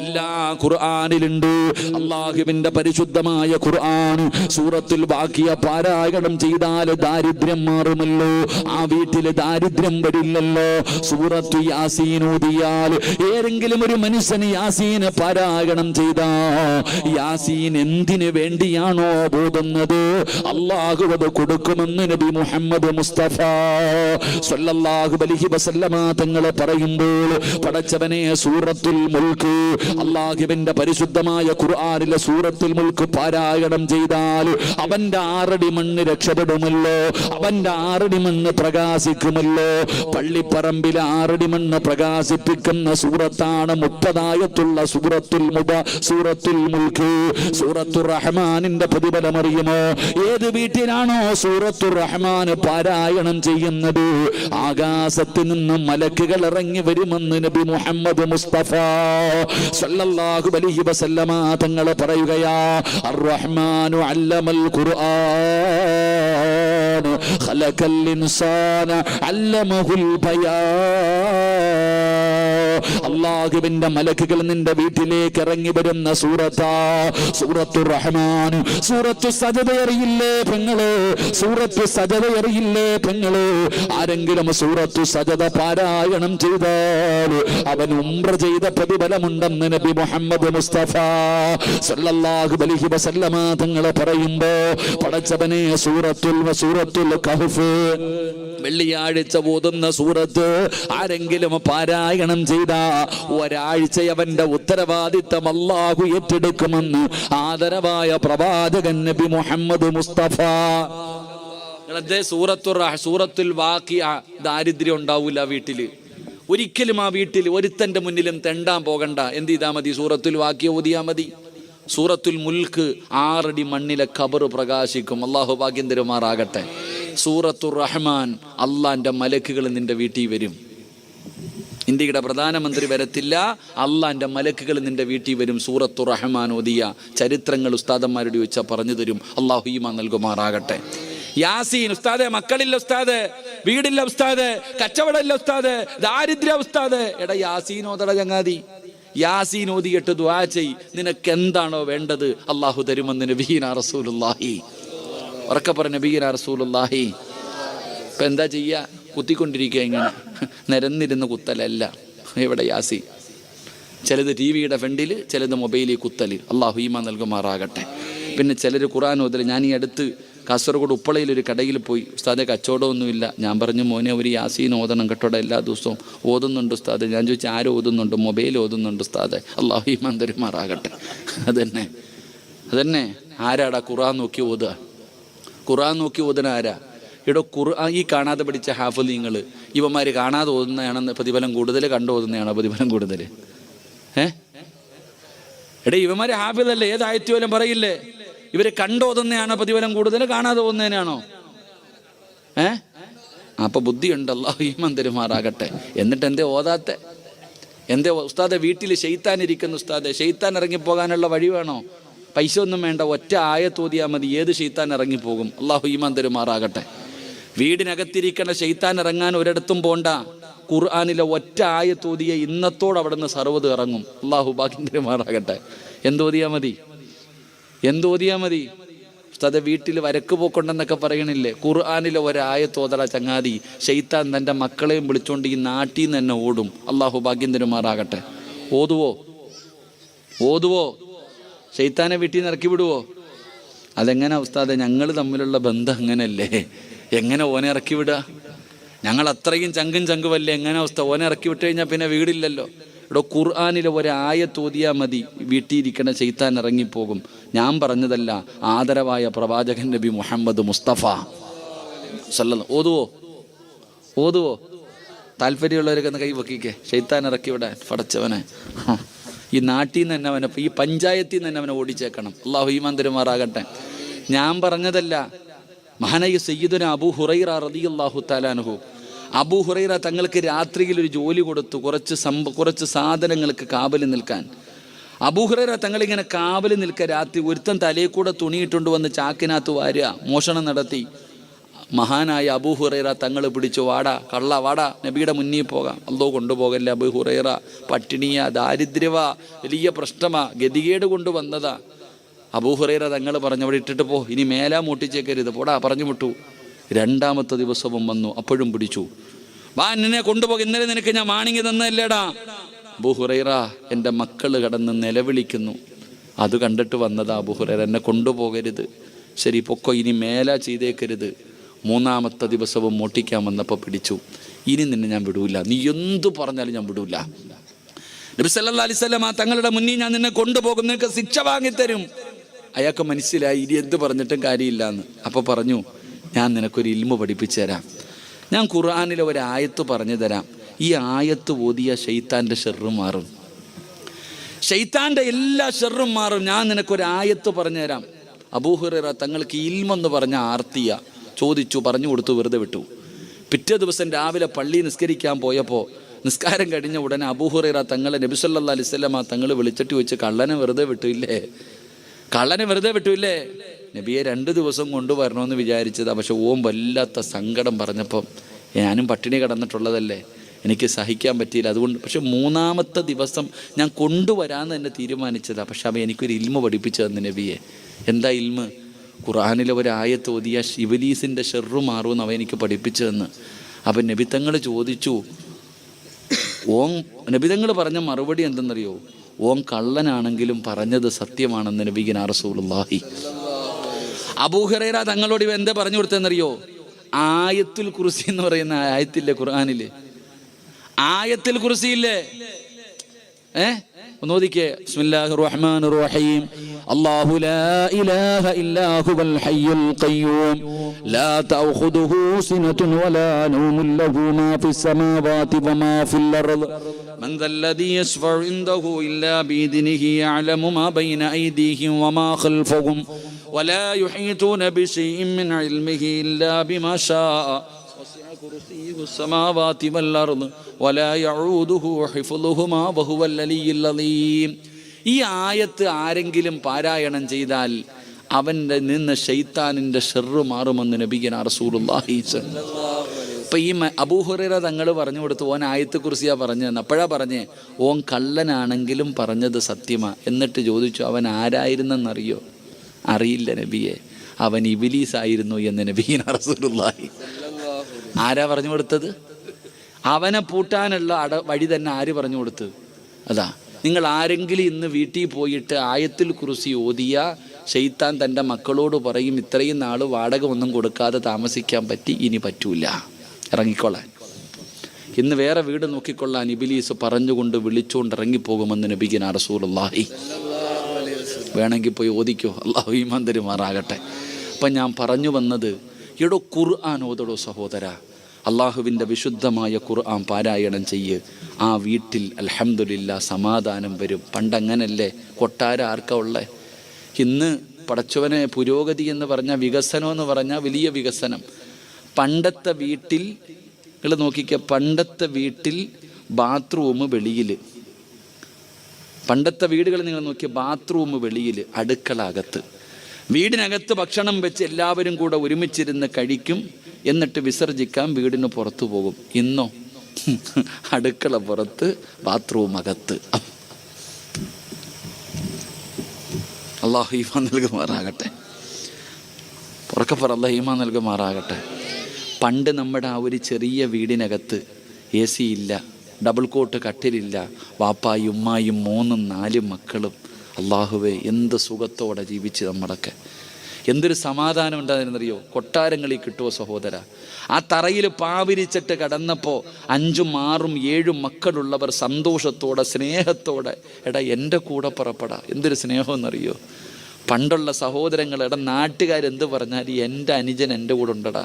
എല്ലാ ഖുർആനിലുണ്ട്. അള്ളാഹുവിൻ്റെ പരിശുദ്ധമായ ഖുർആൻ സൂറത്തുൽ വാഖിഅ പാരായണം ചെയ്താൽ ദാരിദ്ര്യം മാറുമല്ലോ, ആ വീട്ടിൽ ദാരിദ്ര്യം വരില്ലല്ലോ. സൂറത്തു യാസീൻ ഓതിയാൽ ഏതെങ്കിലും ഒരു മനുഷ്യന് യാസീൻ പാരായണം ചെയ്താ യാസീൻ എന്തിനു വേണ്ടിയാണോ ഓതുന്നത് അള്ളാഹു അത് കൊടുക്കുമെന്ന് നബി മുഹമ്മദ് മുസ്തഫ സ്വല്ലല്ലാഹു അലൈഹി വസല്ലമ തങ്ങൾ പറയുമ്പോൾ, പടച്ചവനെ, സൂറത്തുൽ മുൽക്ക്, അള്ളാഹുവിന്റെ പരിശുദ്ധമായ ഖുർആനിലെ സൂറത്തുൽ മുൽക്ക് പാരായണം ചെയ്താൽ അവന്റെ 6 അടി മണ്ണ് രക്ഷപ്പെടുമല്ലോ, അവന്റെ 6 അടി മണ്ണ് പ്രകാശിക്കുമല്ലോ. പള്ളിപ്പറമ്പിലെ 6 അടി മണ്ണ് പ്രകാശിപ്പിക്കുന്ന സൂറത്താണ് 30 ആയത്തുള്ള സൂറത്തുൽ മുൽക്ക്. സൂറത്തുർ റഹ്മാനിന്റെ പ്രതിഫലം അറിയുമോ? ഏത് വീട്ടിലാണോ സൂറത്തുർ റഹ്മാൻ പാരായണം ചെയ്യുന്നത് ആകാശത്ത് നിന്ന് മലക്കുകൾ ഇറങ്ങി വരുമെന്ന് നബി മുഹമ്മദ് മുസ്തഫ സല്ലല്ലാഹു അലൈഹി വസല്ലമ തങ്ങൾ പറയുകയാ, അർ-റഹ്മാനു അല്ലമൽ ഖുർആൻ ഖലഖൽ ഇൻസാന അല്ലമഹുൽ ബയാൻ. അല്ലാഹുവിന്റെ മലക്കുകൾ നിന്റെ വീട്ടിലേക്ക് ഇറങ്ങി വരുന്ന സൂറത്തുർ റഹ്മാൻ. സൂറത്തു സജദ അറിയില്ലേ പെങ്ങളെ? സൂറത്തു സജദ അറിയില്ലേ പെങ്ങളെ? ആരെങ്കിലും സൂറത്തു സജദ പാരായണം ചെയ്താൽ അവൻ ഉംറ ചെയ്ത പ്രതിഫലമുണ്ടെന്ന് നബി മുഹമ്മദ് മുസ്തഫ സല്ലല്ലാഹു അലൈഹി വസല്ലമ തങ്ങൾ പറയുമ്പോ, പടച്ചവനെ, സൂറത്തുൽ കഹ്ഫ് വെള്ളിയാഴ്ച ഓതുന്ന സൂറത്ത് ആരെങ്കിലും പാരായണം ചെയ്ത ഒരാഴ്ച അവന്റെ ഉത്തരവാദിത്തം അല്ലാഹു ഏറ്റെടുക്കുമെന്ന് ആദരവായ പ്രവാചകൻ നബി മുഹമ്മദ് മുസ്തഫ. സൂറത്തുൽ വാഖിഅ ദാരിദ്ര്യം ഉണ്ടാവില്ല വീട്ടില് ഒരിക്കലും. ആ വീട്ടിൽ ഒരുത്തന്റെ മുന്നിലും തെണ്ടാൻ പോകണ്ട. എന്ത് ചെയ്താൽ മതി? സൂറത്തുൽ വാഖിഅ ഓതിയാ മതി. സൂറത്തുൽ മുൽക്ക് 6 അടി മണ്ണിലെ ഖബർ പ്രകാശിക്കും. അല്ലാഹു ഭാഗ്യം തരുമാറാകട്ടെ. സൂറത്തുർ റഹ്മാൻ, അള്ളാന്റെ മലക്കുകൾ നിന്റെ വീട്ടിൽ വരും. ഇന്ത്യയുടെ പ്രധാനമന്ത്രി വരത്തില്ല, അള്ളാന്റെ മലക്കുകൾ നിന്റെ വീട്ടിൽ വരും. സൂറത്തുർ റഹ്മാൻ ഓതിയ ചരിത്രങ്ങൾ ഉസ്താദന്മാരോട് ചോദിച്ചാൽ പറഞ്ഞു തരും. അള്ളാഹു ഈമാൻ നൽകുമാറാകട്ടെ. യാസീൻ ഉസ്താദെ, മക്കളില്ല ഉസ്താദെ, വീടില്ല ഉസ്താദെ, കച്ചവടമില്ല ഉസ്താദെ, ദാരിദ്ര്യ ഉസ്താദെ. എടാ യാസീൻ ഓതട ചങ്ങാതി. യാസീൻ ഓതിയിട്ട് ദുആ ചെയ്, നിനക്ക് എന്താണോ വേണ്ടത് അള്ളാഹു തരുമെന്ന് നബിയുനാ റസൂലുള്ളാഹി. ഉറക്കെ പറഞ്ഞ നബിയുനാ റസൂലുള്ളാഹി. ഇപ്പൊ എന്താ ചെയ്യാ? കുത്തിക്കൊണ്ടിരിക്കുക. ഇങ്ങനെ നിരന്നിരുന്ന് കുത്തലല്ല. എവിടെ യാസീൻ? ചിലത് ടിവിയുടെ ഫ്രണ്ടിൽ, ചിലത് മൊബൈലിൽ കുത്തല്. അള്ളാഹു ഈമാൻ നൽകുമാറാകട്ടെ. പിന്നെ ചിലർ ഖുർആൻ ഓതൽ. ഞാൻ ഈ അടുത്ത് കാസർഗോഡ് ഉപ്പളയിൽ ഒരു കടയിൽ പോയി. ഉസ്താദെ, കച്ചവടമൊന്നുമില്ല. ഞാൻ പറഞ്ഞു, മോനെ, ഒരു യാസീൻ ഓതണം കേട്ടോടെ, എല്ലാ ദിവസവും ഓതുന്നുണ്ട് ഉസ്താദെ. ഞാൻ ചോദിച്ചു, ആരും ഓതുന്നുണ്ട്? മൊബൈൽ ഓതുന്നുണ്ട് ഉസ്താദെ. അല്ലാഹു ഈമാൻ തരുമാറാകട്ടെ. അതന്നെ ആരാടാ ഖുർആൻ നോക്കി ഓതുക? ഖുർആൻ നോക്കി ഓതുന്ന ആരാ? ഇവിടെ ഖുർആൻ ഈ കാണാതെ പഠിച്ച ഹാഫിളീങ്ങൾ ഇവന്മാർ കാണാതെ ഓതുന്നതാണെന്ന് പ്രതിഫലം കൂടുതൽ, കണ്ടു ഓതുന്നതാണോ പ്രതിഫലം കൂടുതൽ? എടേ, ഇവന്മാർ ഹാഫിളല്ലേ? ഏതായത്തുപോലും പറയില്ലേ? ഇവര് കണ്ടോതുന്നതാണോ പ്രതിഫലം കൂടുതൽ, കാണാതെ പോകുന്നതിനാണോ? അപ്പൊ ബുദ്ധിയുണ്ട്. അല്ലാഹു ഈമാൻ തരുമാറാകട്ടെ. എന്നിട്ട് എന്തേ ഓതാത്തെ? എന്തേ ഉസ്താദെ? വീട്ടിൽ ശൈത്താൻ ഇരിക്കുന്നു ഉസ്താദെ. ശൈത്താൻ ഇറങ്ങിപ്പോകാനുള്ള വഴി വേണോ? പൈസ ഒന്നും വേണ്ട, ഒറ്റ ആയത്തോതിയാൽ മതി. ഏത് ശൈത്താൻ ഇറങ്ങിപ്പോകും? അല്ലാഹു ഈമാൻ തരുമാറാകട്ടെ. വീടിനകത്തിരിക്കുന്ന ശൈത്താൻ ഇറങ്ങാൻ ഒരിടത്തും പോണ്ട. ഖുർആനിലെ ഒറ്റ ആയത്തോതിയ ഇന്നത്തോടെ അവിടെ നിന്ന് സർവ്വത് ഇറങ്ങും. അള്ളാഹു ഭാഗ്യമാറാകട്ടെ. എന്തോതിയാ മതി? ഉസ്താദെ വീട്ടിൽ വരക്ക് പോക്കുണ്ടെന്നൊക്കെ പറയണില്ലേ? ഖുർആനിലെ ഒരായത്തോതട ചങ്ങാതി, ശൈത്താൻ തൻ്റെ മക്കളെയും വിളിച്ചുകൊണ്ട് ഈ നാട്ടിൽ നിന്ന് തന്നെ ഓടും. അള്ളാഹു ഭാഗ്യം തരുമാറാകട്ടെ. ഓതുവോ? ശൈത്താനെ വീട്ടിൽ നിന്ന് ഇറക്കി വിടുവോ? അതെങ്ങനെ ഉസ്താദെ? ഞങ്ങൾ തമ്മിലുള്ള ബന്ധം അങ്ങനല്ലേ, എങ്ങനെ ഓനെ ഇറക്കി വിടുക? ഞങ്ങൾ അത്രയും ചങ്കുവല്ലേ, എങ്ങനെ അവസ്ഥ? ഓനെ ഇറക്കി വിട്ട് കഴിഞ്ഞാൽ പിന്നെ വീടില്ലല്ലോ. ഇവിടെ ഖുർആനിലെ ഒരായത്തോതിയാൽ മതി, വീട്ടിലിരിക്കണ ശൈത്താൻ ഇറങ്ങിപ്പോകും. ഞാൻ പറഞ്ഞതല്ല, ആദരവായ പ്രവാചകൻ നബി മുഹമ്മദ് മുസ്തഫ സല്ലല്ലാഹു. ഓതുവോ? താല്പര്യമുള്ളവരൊക്കെ ഒന്ന് കൈ വെക്കിക്കേ. ശൈത്താൻ ഇറക്കി വിടാൻ പടച്ചവനെ ഈ നാട്ടിൽ നിന്ന് തന്നെ അവനെ, ഈ പഞ്ചായത്തിൽ നിന്ന് തന്നെ അവനെ ഓടിച്ചേക്കണം. അള്ളാഹു ഈമാൻ തരുമാറാകട്ടെ. ഞാൻ പറഞ്ഞതല്ല, മഹാനായ സയ്യിദുന അബൂ ഹുറൈറ റളിയല്ലാഹു തആല അൻഹു, അബൂ ഹുറൈറ തങ്ങൾക്ക് രാത്രിയിൽ ഒരു ജോലി കൊടുത്തു, കുറച്ച് സാധനങ്ങൾക്ക് കാവല് നിൽക്കാൻ. അബൂ ഹുറൈറ തങ്ങളിങ്ങനെ കാവല് നിൽക്കുക. രാത്രി ഒരുത്തൻ തലയിൽ കൂടെ തുണിയിട്ടുകൊണ്ട് വന്ന് ചാക്കിനകത്ത് വാരുക, മോഷണം നടത്തി. മഹാനായ അബൂ ഹുറൈറ തങ്ങൾ പിടിച്ചു, വാടാ നബിയുടെ മുന്നിൽ പോകാം. അല്ലോ കൊണ്ടുപോകല്ലേ അബൂ ഹുറൈറ, പട്ടിണിയാ, ദാരിദ്ര്യവാ, വലിയ പ്രശ്നമാ, ഗതികേട് കൊണ്ടുവന്നതാ. അബൂ ഹുറൈറ തങ്ങൾ പറഞ്ഞു, അവിടെ ഇട്ടിട്ട് പോ, ഇനി മേലാ മൂട്ടിച്ചേക്കരുത്, പോടാ, പറഞ്ഞു വിട്ടു. രണ്ടാമത്തെ ദിവസവും വന്നു, അപ്പോഴും പിടിച്ചു. വാ, എന്നെ കൊണ്ടുപോക, ഇന്നലെ നിനക്ക് ഞാൻ വാണിങ്ങി തന്നല്ലേടാ. അബൂ ഹുറൈറ, എൻ്റെ മക്കള് കടന്ന് നിലവിളിക്കുന്നു, അത് കണ്ടിട്ട് വന്നതാ. അബൂ ഹുറൈറ, എന്നെ കൊണ്ടുപോകരുത്. ശരി പൊക്കോ, ഇനി മേലാ ചെയ്തേക്കരുത്. മൂന്നാമത്തെ ദിവസവും മോട്ടിക്കാൻ വന്നപ്പോൾ പിടിച്ചു. ഇനി നിന്നെ ഞാൻ വിടൂല, നീ എന്തു പറഞ്ഞാലും ഞാൻ വിടൂല. നബി സല്ലല്ലാഹു അലൈഹി വസല്ലം തങ്ങളുടെ മുന്നിൽ ഞാൻ നിന്നെ കൊണ്ടുപോകും, നിനക്ക് ശിക്ഷ വാങ്ങിത്തരും. അയാൾക്ക് മനസ്സിലായി ഇനി എന്ത് പറഞ്ഞിട്ടും കാര്യമില്ലാന്ന്. അപ്പോൾ പറഞ്ഞു, ഞാൻ നിനക്കൊരു ഇൽമു പഠിപ്പിച്ചു തരാം. ഞാൻ ഖുർആനിലെ ഒരു ആയത്ത് പറഞ്ഞു തരാം. ഈ ആയത്ത് ഓതിയ ശൈത്താൻ്റെ ഷെർറും മാറും, ശൈത്താൻ്റെ എല്ലാ ഷെർറും മാറും. ഞാൻ നിനക്കൊരു ആയത്ത് പറഞ്ഞു തരാം. അബൂ ഹുറൈറ തങ്ങൾക്ക് ഇൽമെന്ന് പറഞ്ഞ ആർത്തിയ ചോദിച്ചു, പറഞ്ഞു കൊടുത്തു, വെറുതെ വിട്ടു. പിറ്റേ ദിവസം രാവിലെ പള്ളി നിസ്കരിക്കാൻ പോയപ്പോൾ നിസ്കാരം കഴിഞ്ഞ ഉടനെ അബൂ ഹുറൈറ തങ്ങളെ നബി സല്ലല്ലാഹു അലൈഹി വസല്ലം തങ്ങൾ വിളിച്ചിട്ട് ചോദിച്ചു, കള്ളനെ വെറുതെ വിട്ടില്ലേ? നബിയെ 2 ദിവസം കൊണ്ടുവരണമെന്ന് വിചാരിച്ചതാ, പക്ഷെ ഓം വല്ലാത്ത സങ്കടം പറഞ്ഞപ്പോൾ, ഞാനും പട്ടിണി കിടന്നിട്ടുള്ളതല്ലേ, എനിക്ക് സഹിക്കാൻ പറ്റിയില്ല, അതുകൊണ്ട്. പക്ഷെ 3-ാമത്തെ ദിവസം ഞാൻ കൊണ്ടുവരാമെന്ന് തന്നെ തീരുമാനിച്ചതാണ്. പക്ഷെ അവൻ എനിക്കൊരു ഇൽമ പഠിപ്പിച്ചു തന്നു നബിയെ. എന്താ ഇൽമ? ഖുർആനിലെ ഒരു ആയത്ത് ഓതിയ ഇബ്ലീസിൻ്റെ ഷെർറു മാറുമെന്ന് അവൻ എനിക്ക് പഠിപ്പിച്ചു തന്ന്. അപ്പം നബിതങ്ങൾ ചോദിച്ചു, നബിതങ്ങൾ പറഞ്ഞ മറുപടി എന്തെന്നറിയോ? ഓൻ കള്ളനാണെങ്കിലും പറഞ്ഞത് സത്യമാണെന്ന് നബിഗിന റസൂലുള്ളാഹി. അബൂ ഹുറൈറ തങ്ങളോട് ഇവ എന്താ പറഞ്ഞു കൊടുത്തെന്നറിയോ? ആയത്തുൽ കുർസി എന്ന് പറയുന്ന ആയത്തില്ലേ ഖുർആനില്, ആയത്തുൽ കുർസി ഇല്ലേ? ഒന്നോദിക്കേ. ബിസ്മില്ലാഹിർ റഹ്മാനിർ റഹീം. അല്ലാഹു ലാ ഇലാഹ ഇല്ലാ ഹുവൽ ഹയ്യുൽ ഖയ്യൂം ലാ തഅഖുദുഹു സിനത്തുൻ വലാ നൗമുൻ ലഹു മാ ഫിസ് സമാവാതി വമാ ഫിൽ അർദ് മൻ ദല്ലദീ യശ്ഫഉ ഇൻദഹു ഇല്ലാ ബിഇദ്നിഹി യഅലമു മാ ബൈന അയ്ദീഹിം വമാ ഖൽഫഹും വലാ യുഹീതൂന ബിശൈഇൻ മിൻ ഇൽമിഹി ഇല്ലാ ബിമാ ശാഅ വസിഅ കുർസിയ്യുഹു السماوات والأرض ولا يعوده حفظهما وهو العلي العظيم. ഈ ആയത്ത് ആരെങ്കിലും പാരായണം ചെയ്താൽ അവൻ്റെ നിന്ന് ശൈത്താനിൻ്റെ ഷെർറ് മാറുമെന്ന് നബിഗിന റസൂലുള്ളാഹി. ഇപ്പം ഈ അബൂ ഹുറൈറ തങ്ങൾ പറഞ്ഞു കൊടുത്തു, ഓൻ ആയത്തെ കുറിച്ചാ പറഞ്ഞതെന്ന്. അപ്പോഴാ പറഞ്ഞേ, ഓൻ കള്ളനാണെങ്കിലും പറഞ്ഞത് സത്യമാ. എന്നിട്ട് ചോദിച്ചു, അവൻ ആരായിരുന്നെന്നറിയോ? അറിയില്ല നബിയെ, അവൻ ഇബ്ലീസ് ആയിരുന്നു എന്ന് നബിഗിന റസൂലുള്ളാഹി. ആരാ പറഞ്ഞു കൊടുത്തത്? അവനെ പൂട്ടാനുള്ള വഴി തന്നെ ആര് പറഞ്ഞു കൊടുത്ത്? അതാ. നിങ്ങൾ ആരെങ്കിലും ഇന്ന് വീട്ടിൽ പോയിട്ട് ആയത്തുൽ കുർസി ഓതിയ ശൈത്താൻ തൻ്റെ മക്കളോട് പറയും, ഇത്രയും നാൾ വാടക ഒന്നും കൊടുക്കാതെ താമസിക്കാൻ പറ്റി, ഇനി പറ്റൂല, ഇറങ്ങിക്കൊള്ളാൻ, ഇന്ന് വേറെ വീട് നോക്കിക്കൊള്ളാൻ ഇബ്ലീസ് പറഞ്ഞുകൊണ്ട് വിളിച്ചുകൊണ്ട് ഇറങ്ങിപ്പോകുമെന്ന് നബിഗിന റസൂലുള്ളാഹി. വേണമെങ്കിൽ പോയി ഓദിക്കോ, അല്ലാഹു ഈമാൻ തരുമാറാകട്ടെ. അപ്പം ഞാൻ പറഞ്ഞു വന്നത്, എടോ ഖുർആൻ ഓതടോ സഹോദര, അള്ളാഹുവിൻ്റെ വിശുദ്ധമായ ഖുർആൻ പാരായണം ചെയ്യ്. ആ വീട്ടിൽ അൽഹംദുലില്ലാ സമാധാനം വരും. പണ്ടങ്ങനല്ലേ? കൊട്ടാര ആർക്കാ ഉള്ളേ? ഇന്ന് പടച്ചവനെ പുരോഗതി എന്ന് പറഞ്ഞാൽ, വികസനം എന്ന് പറഞ്ഞാൽ വലിയ വികസനം. പണ്ടത്തെ വീട്ടിൽ നിങ്ങൾ നോക്കിക്കുക, പണ്ടത്തെ വീട്ടിൽ ബാത്റൂം വെളിയിൽ, പണ്ടത്തെ വീടുകൾ നിങ്ങൾ നോക്കിയ ബാത്റൂം വെളിയിൽ, അടുക്കള അകത്ത്. വീടിനകത്ത് ഭക്ഷണം വെച്ച് എല്ലാവരും കൂടെ ഒരുമിച്ചിരുന്ന് കഴിക്കും, എന്നിട്ട് വിസർജിക്കാൻ വീടിന് പുറത്തു പോകും. ഇന്നോ അടുക്കള പുറത്ത്, ബാത്റൂം അകത്ത്. അള്ളാഹു ഈമാൻ നൽകുമാറാകട്ടെ. ഉറക്കപ്പുറ അള്ളാഹു ഈമാൻ നൽകുമാറാകട്ടെ. പണ്ട് നമ്മുടെ ആ ഒരു ചെറിയ വീടിനകത്ത് AC ഇല്ല, ഡബിൾ കോട്ട് കട്ടിലില്ല, വാപ്പായും ഉമ്മായും 3-4 മക്കളും. അള്ളാഹുവേ, എന്ത് സുഖത്തോടെ ജീവിച്ച് നമ്മളൊക്കെ. എന്തൊരു സമാധാനം ഉണ്ടായിരുന്നറിയോ? കൊട്ടാരങ്ങളിൽ കിട്ടുമോ സഹോദര? ആ തറയിൽ പാവിരിച്ചിട്ട് കടന്നപ്പോൾ 5, 6, 7 മക്കളുള്ളവർ സന്തോഷത്തോടെ സ്നേഹത്തോടെ, എടാ എൻ്റെ കൂടെ പുറപ്പെടാ. എന്തൊരു സ്നേഹമെന്നറിയോ? പണ്ടുള്ള സഹോദരങ്ങൾ, എടാ നാട്ടുകാരെന്ത് പറഞ്ഞാൽ എൻ്റെ അനുജൻ എൻ്റെ കൂടെ ഉണ്ടടാ.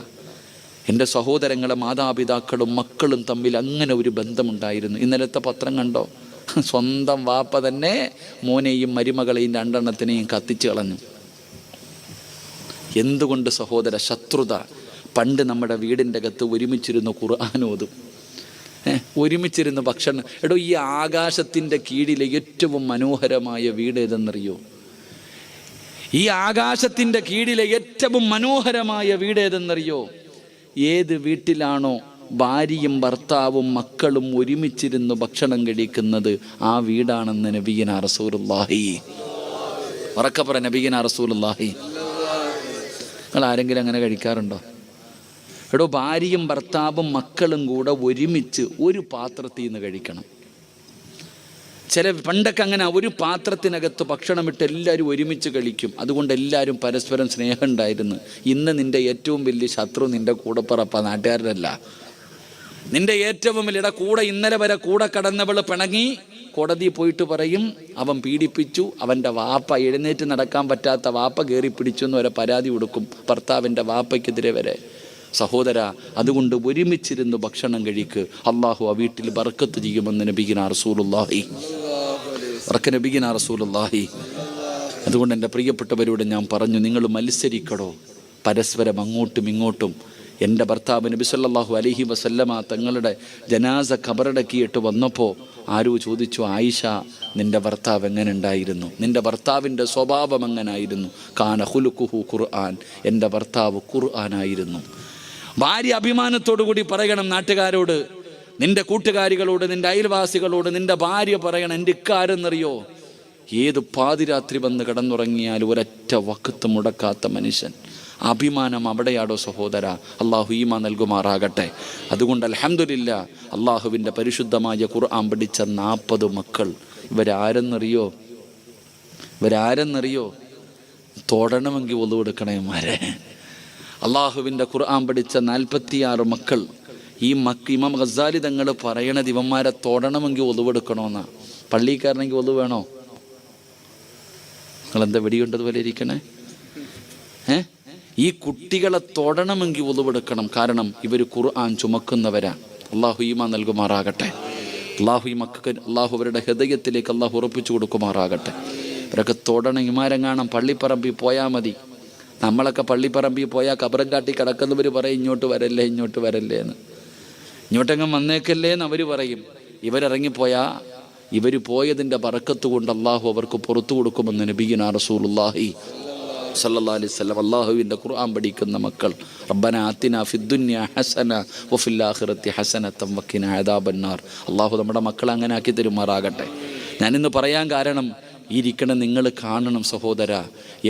എൻ്റെ സഹോദരങ്ങളെ മാതാപിതാക്കളും മക്കളും തമ്മിൽ അങ്ങനെ ഒരു ബന്ധമുണ്ടായിരുന്നു. ഇന്നലത്തെ പത്രം കണ്ടോ? സ്വന്തം വാപ്പ തന്നെ മോനെയും മരുമകളെയും 2 എണ്ണത്തിനെയും കത്തിച്ചു കളഞ്ഞു. എന്തുകൊണ്ട് സഹോദര? ശത്രുത. പണ്ട് നമ്മുടെ വീടിൻ്റെ അകത്ത് ഒരുമിച്ചിരുന്ന് ഖുർആൻ ഓതും, ഒരുമിച്ചിരുന്ന് ഭക്ഷണം. എടോ, ഈ ആകാശത്തിൻ്റെ കീഴിലെ ഏറ്റവും മനോഹരമായ വീട് ഏതെന്നറിയോ? ഈ ആകാശത്തിൻ്റെ കീഴിലെ ഏറ്റവും മനോഹരമായ വീട് ഏതെന്നറിയോ? ഏത് വീട്ടിലാണോ ഭാര്യയും ഭർത്താവും മക്കളും ഒരുമിച്ചിരുന്ന് ഭക്ഷണം കഴിക്കുന്നത്, ആ വീടാണെന്ന് നബിയിന റസൂലുള്ളാഹി. ഉറക്കപ്പറ, നബിയിന റസൂലുള്ളാഹി. നിങ്ങൾ ആരെങ്കിലും അങ്ങനെ കഴിക്കാറുണ്ടോ? എടോ, ഭാര്യയും ഭർത്താവും മക്കളും കൂടെ ഒരുമിച്ച് ഒരു പാത്രത്തിൽ നിന്ന് കഴിക്കണം. പണ്ടൊക്കെ അങ്ങനെ ഒരു പാത്രത്തിനകത്ത് ഭക്ഷണമിട്ട് എല്ലാവരും ഒരുമിച്ച് കഴിക്കും. അതുകൊണ്ട് എല്ലാവരും പരസ്പരം സ്നേഹം ഉണ്ടായിരുന്നു. ഇന്ന് നിൻ്റെ ഏറ്റവും വലിയ ശത്രു നിൻ്റെ കൂടപ്പിറപ്പ, നാട്ടുകാരല്ല. നിൻ്റെ ഏറ്റവും വലിയ കൂടെ ഇന്നലെ വരെ കൂടെ കടന്നവൾ പിണങ്ങി കോടതി പോയിട്ട് പറയും അവൻ പീഡിപ്പിച്ചു, അവൻ്റെ വാപ്പ എഴുന്നേറ്റ് നടക്കാൻ പറ്റാത്ത വാപ്പ കയറി പിടിച്ചു എന്ന് വരെ പരാതി കൊടുക്കും ഭർത്താവിൻ്റെ വാപ്പയ്ക്കെതിരെ വരെ. സഹോദര, അതുകൊണ്ട് ഒരുമിച്ചിരുന്ന് ഭക്ഷണം കഴിക്ക്. അള്ളാഹു ആ വീട്ടിൽ ബർക്കത്ത് ചെയ്യുമെന്ന് നബിയിന റസൂലുള്ളാഹി. നബിയിന റസൂലുള്ളാഹി. അതുകൊണ്ട് എൻ്റെ പ്രിയപ്പെട്ടവരോട് ഞാൻ പറഞ്ഞു, നിങ്ങൾ മത്സരിക്കടോ പരസ്പരം അങ്ങോട്ടും ഇങ്ങോട്ടും. എൻ്റെ ഭർത്താവ് നബി സല്ലല്ലാഹു അലൈഹി വസല്ലമ തങ്ങളുടെ ജനാസ ഖബറടക്കിയിട്ട് വന്നപ്പോൾ ആരോ ചോദിച്ചു, ആയിഷ, നിൻ്റെ ഭർത്താവ് എങ്ങനെ ഉണ്ടായിരുന്നു? നിൻ്റെ ഭർത്താവിൻ്റെ സ്വഭാവം എങ്ങനായിരുന്നു? കാന ഖുലുഖുഹു ഖുർആൻ. എൻ്റെ ഭർത്താവ് ഖുർആനായിരുന്നു. ഭാര്യ അഭിമാനത്തോടു കൂടി പറയണം നാട്ടുകാരോട്, നിൻ്റെ കൂട്ടുകാരികളോട്, നിൻ്റെ അയൽവാസികളോട് നിൻ്റെ ഭാര്യ പറയണം, എൻ്റെ ഇക്കാരെന്നറിയോ? ഏത് പാതിരാത്രി വന്ന് കിടന്നുറങ്ങിയാൽ ഒരൊറ്റ വഖത്ത് മുടക്കാത്ത മനുഷ്യൻ. അഭിമാനം അവിടെയാടോ സഹോദര. അള്ളാഹു ഈമാൻ നൽകുമാറാകട്ടെ. അതുകൊണ്ട് അൽഹംദുലില്ലാ, അള്ളാഹുവിൻ്റെ പരിശുദ്ധമായ ഖുർആൻ പഠിച്ച 40 മക്കൾ. ഇവരാരെന്നറിയോ? തൊടണമെങ്കിൽ ഒളു കൊടുക്കണേമാരെ. അള്ളാഹുവിൻ്റെ ഖുർആൻ പഠിച്ച 46 മക്കൾ. ഈ ഇമാം ഗസാലി തങ്ങൾ പറയണത് ഇവന്മാരെ തൊടണമെങ്കിൽ ഒളിവെടുക്കണമെന്നാ. പള്ളിക്കാരനെങ്കിൽ ഒളിവ് വേണോ? നിങ്ങളെന്താ വെടിയുണ്ടതുപോലെ ഇരിക്കണേ? ഈ കുട്ടികളെ തൊടണമെങ്കിൽ ഒളിവെടുക്കണം. കാരണം ഇവർ ഖുർആൻ ചുമക്കുന്നവരാണ്. അള്ളാഹു ഈമാൻ നൽകുമാറാകട്ടെ. അള്ളാഹു അവരുടെ ഹൃദയത്തിലേക്ക് അള്ളാഹു ഉറപ്പിച്ചു കൊടുക്കുമാറാകട്ടെ. ഇവരൊക്കെ തൊടണം. ഇമാരെങ്ങാണം പള്ളിപ്പറമ്പിൽ പോയാൽ മതി. നമ്മളൊക്കെ പള്ളിപ്പറമ്പിൽ പോയാൽ കബറം കാട്ടി കിടക്കുന്നവർ പറയും ഇങ്ങോട്ട് വരല്ലേ എന്ന്. ഇങ്ങോട്ടെങ്ങും വന്നേക്കല്ലേ എന്ന് അവർ പറയും. ഇവരിറങ്ങിപ്പോയാൽ ഇവർ പോയതിൻ്റെ ബറക്കത്ത് കൊണ്ട് അള്ളാഹു അവർക്ക് പുറത്തു കൊടുക്കുമെന്ന് നബിയിന റസൂലുള്ളാഹി സല്ലല്ലാഹു അലൈഹി വസല്ലം. അള്ളാഹുവിൻ്റെ ഖുർആൻ പഠിക്കുന്ന മക്കൾ. റബ്ബനാ ആതിനാ ഫിദ്ദുനിയ ഹസന വഫിൽ ആഖിറതി ഹസനതൻ വഖിനാ അദാബന്നാർ. അള്ളാഹു നമ്മുടെ മക്കളെ അങ്ങനെ ആക്കി തരുമാറാകട്ടെ. ഞാനിന്ന് പറയാൻ കാരണം, ഇരിക്കണം നിങ്ങൾ കാണണം സഹോദര.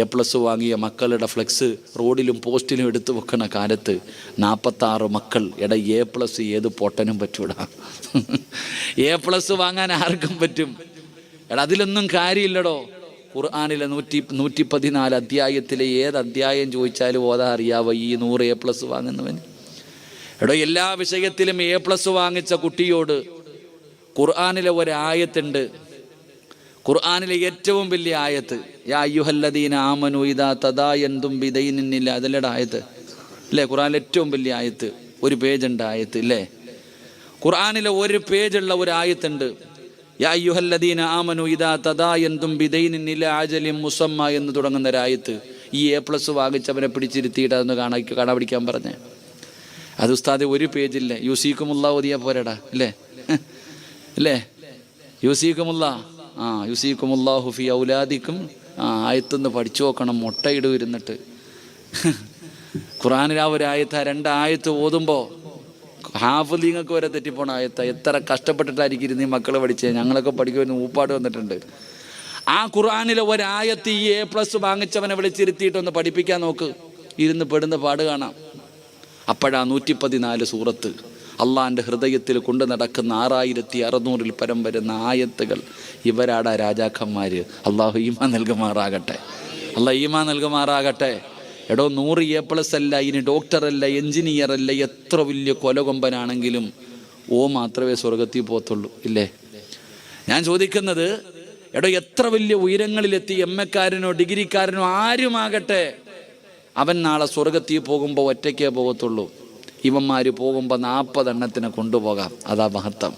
A+ വാങ്ങിയ മക്കളുടെ ഫ്ലെക്സ് റോഡിലും പോസ്റ്റിലും എടുത്തു വെക്കണ കാലത്ത് 46 മക്കൾ. എടാ, A+ ഏത് പൊട്ടനും പറ്റൂടാ. A+ വാങ്ങാൻ ആർക്കും പറ്റും. എടാ, അതിലൊന്നും കാര്യമില്ലടോ. ഖുർആനിലെ 114 അധ്യായത്തിലെ ഏത് അധ്യായം ചോദിച്ചാലും ഓതാ അറിയാവോ ഈ 100 A+ വാങ്ങുന്നവന്? എടോ, എല്ലാ വിഷയത്തിലും A+ വാങ്ങിച്ച കുട്ടിയോട് ഖുർആനിലെ ഒരായത്തുണ്ട്. ഖുർആനിലെ ഏറ്റവും വലിയ ആയത്ത്, യാ അയ്യുഹല്ലദീന ആമനു ഇദാ തദായൻതും ബിദൈനിൻ ഇല്ല. അതല്ലട ആയത്ത് അല്ലേ? ഖുർആനിലെ ഏറ്റവും വലിയ ആയത്ത്. ഒരു പേജുണ്ട് ആയത്ത് ഇല്ലേ? ഖുർആനിലെ ഒരു പേജുള്ള ഒരു ആയത്തുണ്ട്. യാ അയ്യുഹല്ലദീന ആമനു ഇദാ തദായൻതും ബിദൈനിൻ ഇല അജലിൻ മുസമ്മ എന്ന് തുടങ്ങുന്ന ഒരായത്ത്. ഈ A+ വാങ്ങിച്ചവനെ പിടിച്ചിരുത്തിയിട്ട് അതൊന്ന് കാണാ പിടിക്കാൻ പറഞ്ഞേ. അത് ഉസ്താദെ ഒരു പേജില്ല. യൂസീക്കുമുല്ലാ ഓതിയാ പോരടാ അല്ലേ? യൂസീക്കുമുല്ലാ, യൂസീക്കുമുല്ലാഹു ഫി ഔലാദിക്കും. ആയത്തൊന്ന് പഠിച്ചു നോക്കണം. മുട്ടയിടും ഇരുന്നിട്ട്. ഖുർആനിൽ ആ ഒരു ആയത്ത്, 2 ആയത്ത് ഓതുമ്പോൾ ഹാഫിലിങ്ങൾക്ക് വരെ തെറ്റിപ്പോണ ആയത്ത. എത്ര കഷ്ടപ്പെട്ടിട്ടായിരിക്കും ഇരുന്ന് ഈ മക്കൾ പഠിച്ചത്. ഞങ്ങളൊക്കെ പഠിക്കുമെന്ന് ഊപ്പാട് വന്നിട്ടുണ്ട്. ആ ഖുർആനിലെ ഒരായത്ത് ഈ A+ വാങ്ങിച്ചവനെ വിളിച്ചിരുത്തിയിട്ടൊന്ന് പഠിപ്പിക്കാൻ നോക്ക്, ഇരുന്ന് പെടുന്ന പാട് കാണാം. അപ്പോഴാ 114 സൂറത്ത് അള്ളാൻ്റെ ഹൃദയത്തിൽ കൊണ്ടു നടക്കുന്ന 6600 പരം വരുന്ന ആയത്തുകൾ. ഇവരാടാ രാജാക്കന്മാർ. അള്ളാഹു ഈമാൻ നൽകുമാറാകട്ടെ, അള്ളാഹ് ഈമാൻ നൽകുമാറാകട്ടെ. എടോ 100 A+ അല്ല, ഇനി ഡോക്ടറല്ല, എൻജിനീയർ അല്ല, എത്ര വലിയ കൊലകൊമ്പനാണെങ്കിലും മാത്രമേ സ്വർഗത്തിൽ പോകത്തുള്ളൂ, ഇല്ലേ? ഞാൻ ചോദിക്കുന്നത്, എടോ എത്ര വലിയ ഉയരങ്ങളിലെത്തി MA-ക്കാരനോ ഡിഗ്രിക്കാരനോ ആരുമാകട്ടെ, അവൻ നാളെ സ്വർഗത്തിൽ പോകുമ്പോൾ ഒറ്റയ്ക്കേ പോകത്തുള്ളൂ. ഇവന്മാർ പോകുമ്പോൾ 40 എണ്ണത്തിനെ കൊണ്ടുപോകാം. അതാ മഹത്വം.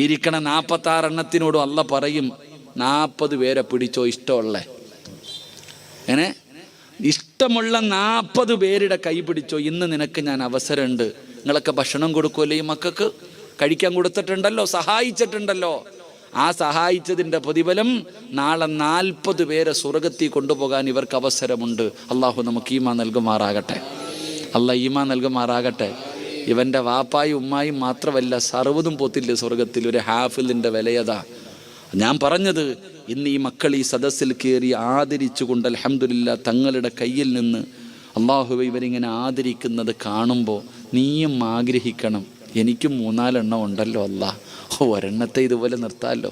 ഇരിക്കണ 46 എണ്ണത്തിനോടും അല്ല പറയും 40 പേരെ പിടിച്ചോ, ഇഷ്ടമുള്ള ഇഷ്ടമുള്ള 40 പേരുടെ കൈ പിടിച്ചോ. ഇന്ന് നിനക്ക് ഞാൻ അവസരമുണ്ട്. നിങ്ങളൊക്കെ ഭക്ഷണം കൊടുക്കുമല്ലോ, ഈ മക്കൾക്ക് കഴിക്കാൻ കൊടുത്തിട്ടുണ്ടല്ലോ, സഹായിച്ചിട്ടുണ്ടല്ലോ. ആ സഹായിച്ചതിൻ്റെ പ്രതിഫലം നാളെ 40 പേരെ സ്വർഗത്തിൽ കൊണ്ടുപോകാൻ ഇവർക്ക് അവസരമുണ്ട്. അള്ളാഹു നമുക്ക് ഈമാൻ നൽകുമാറാകട്ടെ, അള്ളാഹ് ഈമാൻ നൽകുമാറാകട്ടെ. ഇവൻ്റെ വാപ്പായും ഉമ്മായും മാത്രമല്ല, സർവ്വതും പോത്തില്ലേ സ്വർഗത്തിൽ. ഒരു ഹാഫിലിൻ്റെ വിലയതാ. ഞാൻ പറഞ്ഞത്, ഇന്ന് ഈ മക്കൾ ഈ സദസ്സിൽ കയറി ആദരിച്ചുകൊണ്ട് അൽഹംദുലില്ലാ തങ്ങളുടെ കയ്യിൽ നിന്ന് അള്ളാഹുവേ ഇവരിങ്ങനെ ആദരിക്കുന്നത് കാണുമ്പോൾ നീയും ആഗ്രഹിക്കണം, എനിക്കും 3-4 എണ്ണം ഉണ്ടല്ലോ അല്ലാ, ഒരെണ്ണത്തെ ഇതുപോലെ നിർത്താമല്ലോ.